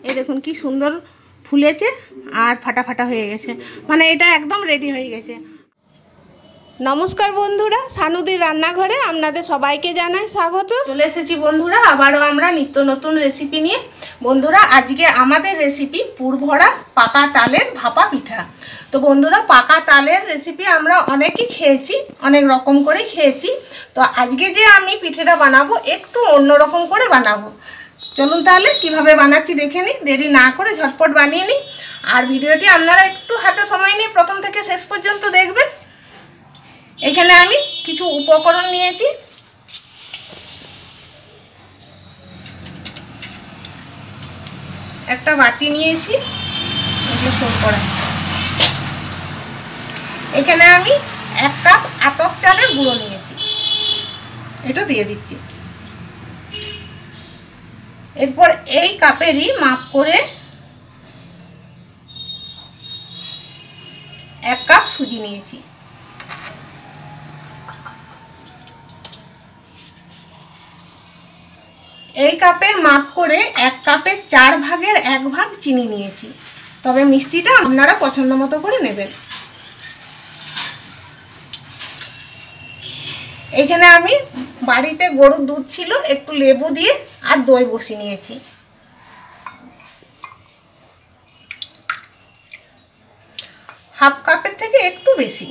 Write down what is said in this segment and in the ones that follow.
এই দেখুন কি সুন্দর ফুলেছে আর ফাটা ফাটা হয়ে গেছে, মানে এটা একদম রেডি হয়ে গেছে। নমস্কার বন্ধুরা, সানুদির রান্নাঘরে আপনাদের সবাইকে জানাই স্বাগত। চলে এসেছি বন্ধুরা আবারও আমরা নিত্য নতুন রেসিপি নিয়ে। বন্ধুরা আজকে আমাদের রেসিপি পুরভরা পাকা তালের ভাপা পিঠা। তো বন্ধুরা পাকা তালের রেসিপি আমরা অনেকই খেয়েছি, অনেক রকম করে খেয়েছি। তো আজকে যে আমি পিঠেটা বানাবো একটু অন্যরকম করে বানাবো। চলুন তাহলে কিভাবে বানাচ্ছি দেখে নিই, দেরি না করে ঝটপট বানিয়ে নিই। আর ভিডিওটি আপনারা একটু হাতে সময় নিয়ে প্রথম থেকে শেষ পর্যন্ত দেখবেন। এখানে আমি কিছু উপকরণ নিয়েছি। একটা বাটি নিয়েছি, এখানে আমি 1 কাপ আতপ চালের গুঁড়ো নিয়েছি, এটা দিয়ে দিচ্ছি। এরপর এই কাপেরই মাপ করে 1 কাপ সুজি নিয়েছি। এই কাপের মাপ করে 1 কাপের 4 ভাগের 1 ভাগ চিনি নিয়েছি, তবে মিষ্টিটা আপনারা পছন্দ মতো করে নেবেন। এখানে আমি বাড়িতে গরুর দুধ ছিল, একটু লেবু দিয়ে আর দই বসিয়ে নিয়েছি। হাফ কাপের থেকে একটু বেশি।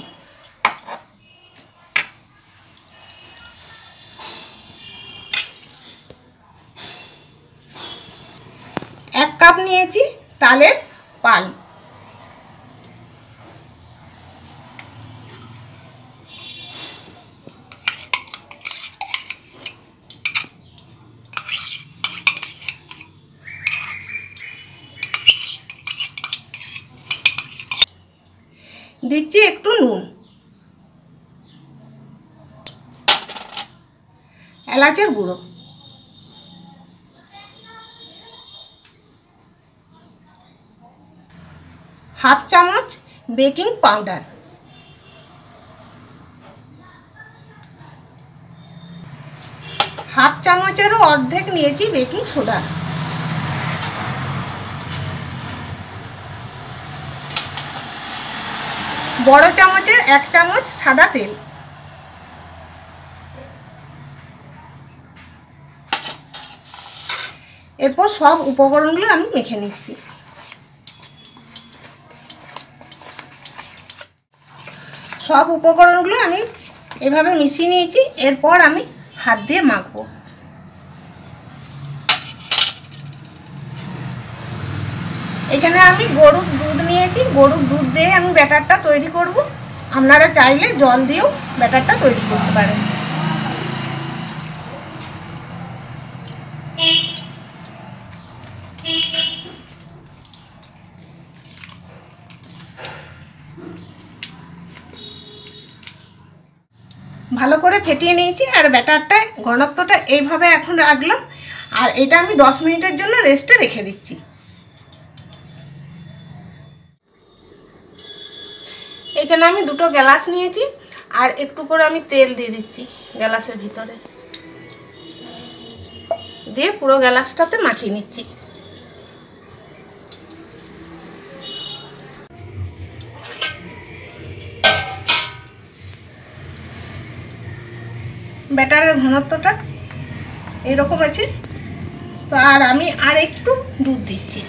এক কাপ নিয়েছি তালের পাল। দিচ্ছি একটু নুন, এলাচের গুঁড়ো, হাফ চামচ বেকিং পাউডার, হাফ চামচেরও অর্ধেক নিয়েছি বেকিং সোডা, বড় চামচের 1 চামচ সাদা তেল, এরপর সব উপকরণগুলো আমি মেখে নিচ্ছি। সব উপকরণগুলো আমি এভাবে মিশিয়ে নিয়েছি। এরপর আমি হাত দিয়ে মাখবো। এখানে আমি গরুর দুধ নিয়েছি, গরুর দুধ দিয়ে আমি ব্যাটারটা তৈরি করব। আপনারা চাইলে জল দিয়েও ব্যাটারটা তৈরি করতে পারেন। ভালো করে ফেটিয়ে নিয়েছি আর ব্যাটারটা ঘনত্বটা এইভাবে এখন রাখলাম। আর এটা আমি 10 মিনিটের জন্য রেস্টে রেখে দিচ্ছি। এখানে আমি 2টো গ্লাস নিয়েছি আর একটু করে আমি তেল দিয়ে দিচ্ছি গ্লাসের ভিতরে, দিয়ে পুরো গ্লাসটাতে মাখিয়ে নিচ্ছি। ব্যাটারের ঘনত্বটা এরকম আছে। তো আর আমি আর একটু দুধ দিচ্ছি,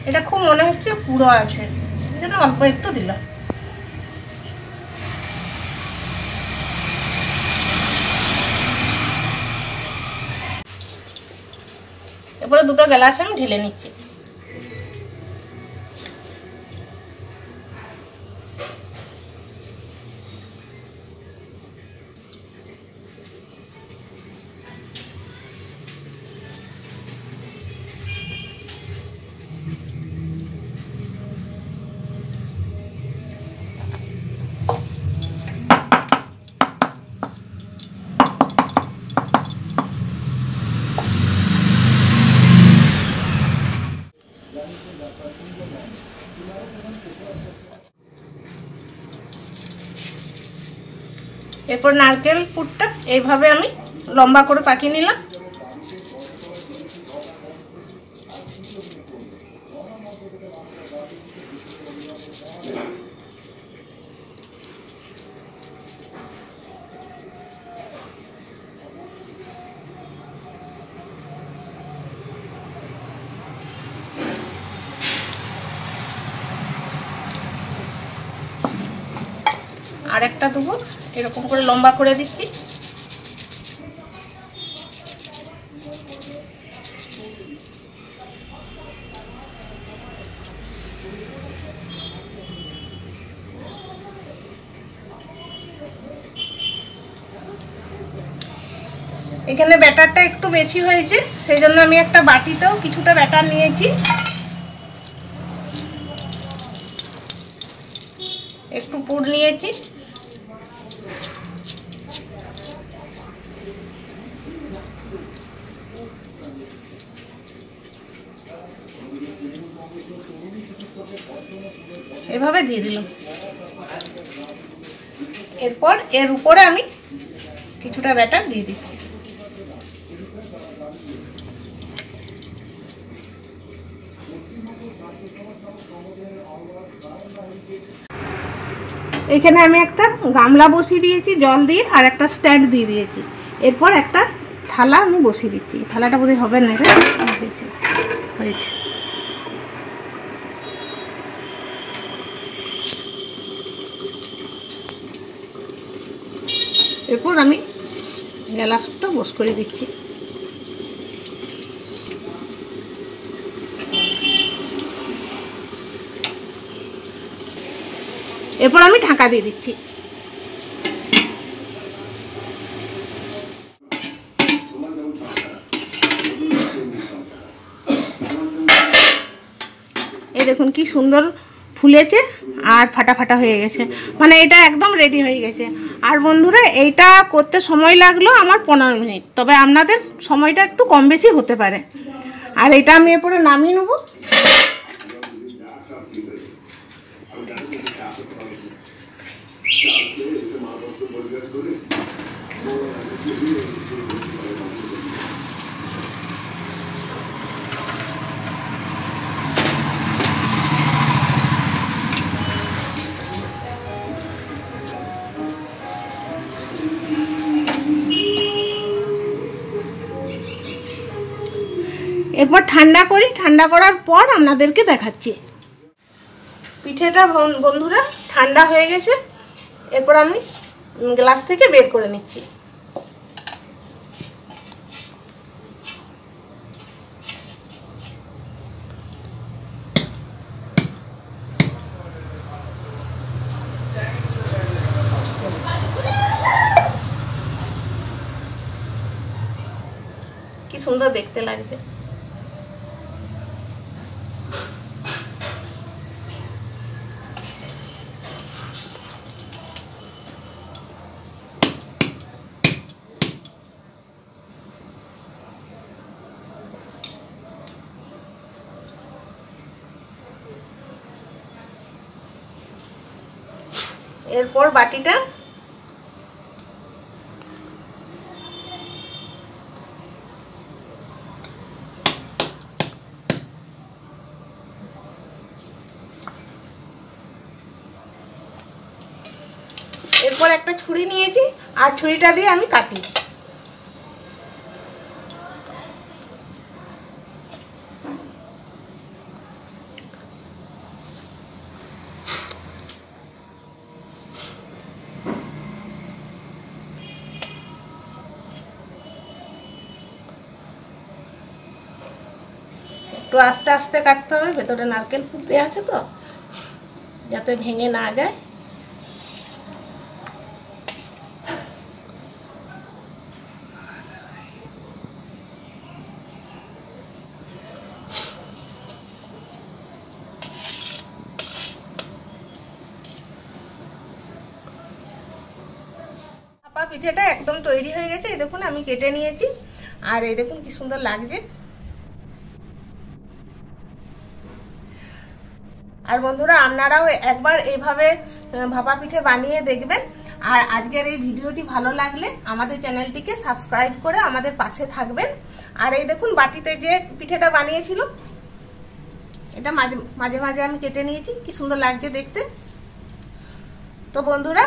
এটা খুব মনে হচ্ছে পুরো আছে, এই জন্য অল্প একটু দিলাম। এরপরে 2টো গ্লাস আমি ঢেলে নিচ্ছি। এরপর নারকেল পুরটা এইভাবে আমি লম্বা করে পাকিয়ে নিলাম। আর একটা দেবো, এরকম করে লম্বা করে দিচ্ছি। এখানে ব্যাটারটা একটু বেশি হয়েছে, সেই জন্য আমি একটা বাটিতেও কিছুটা ব্যাটার নিয়েছি। একটু পুর নিয়েছি। এভাবে দিয়ে দিলাম। এরপর এর উপরে আমি কিছুটা ব্যাটার দিয়ে দিচ্ছি। এখানে আমি একটা গামলা বসিয়ে দিয়েছি জল দিয়ে, আর একটা স্ট্যান্ড দিয়ে দিয়েছি। এরপর একটা থালা আমি বসিয়ে দিচ্ছি। থালাটা বোধহয় হবে না, হয়েছে। এরপর আমি গ্যাসটা বস করে দিচ্ছি। এরপর আমি ঢাকা দিয়ে দিচ্ছি। এই দেখুন কি সুন্দর ফুলেছে আর ফাটা ফাটা হয়ে গেছে, মানে এটা একদম রেডি হয়ে গেছে। আর বন্ধুরা এইটা করতে সময় লাগলো আমার 15 মিনিট, তবে আপনাদের সময়টা একটু কম বেশি হতে পারে। আর এটা আমি এরপরে নামিয়ে নেব। এরপর ঠান্ডা করি, ঠান্ডা করার পর আপনাদেরকে দেখাচ্ছি। পিঠেটা বন্ধুরা ঠান্ডা হয়ে গেছে। এরপর আমি গ্লাস থেকে বের করে নিচ্ছি। কি সুন্দর দেখতে লাগছে। এরপর বাটিটা এরপর একটা ছুরি নিয়েছি, আর ছুরিটা দিয়ে আমি কাটি। একটু আস্তে আস্তে কাটতে হবে, ভেতরে নারকেল পুর দেওয়া আছে তো, যাতে ভেঙে না যায়। পিঠেটা একদম তৈরি হয়ে গেছে। এই দেখুন আমি কেটে নিয়েছি, আর এই দেখুন কি সুন্দর লাগছে। আর বন্ধুরা আপনারাও একবার এইভাবে ভাপা পিঠে বানিয়ে দেখবেন। আর আজকের এই ভিডিওটি ভালো লাগলে আমাদের চ্যানেলটিকে সাবস্ক্রাইব করে আমাদের পাশে থাকবেন। আর এই দেখুন বাটিতে যে পিঠেটা বানিয়েছিল, এটা মাঝে মাঝে আমি কেটে নিয়েছি, কি সুন্দর লাগছে দেখতে। তো বন্ধুরা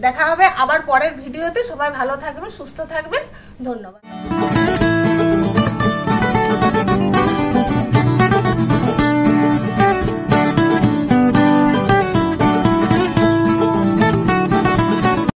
দেখা হবে আবার পরের ভিডিওতে। সবাই ভালো থাকবেন, সুস্থ থাকবেন। ধন্যবাদ।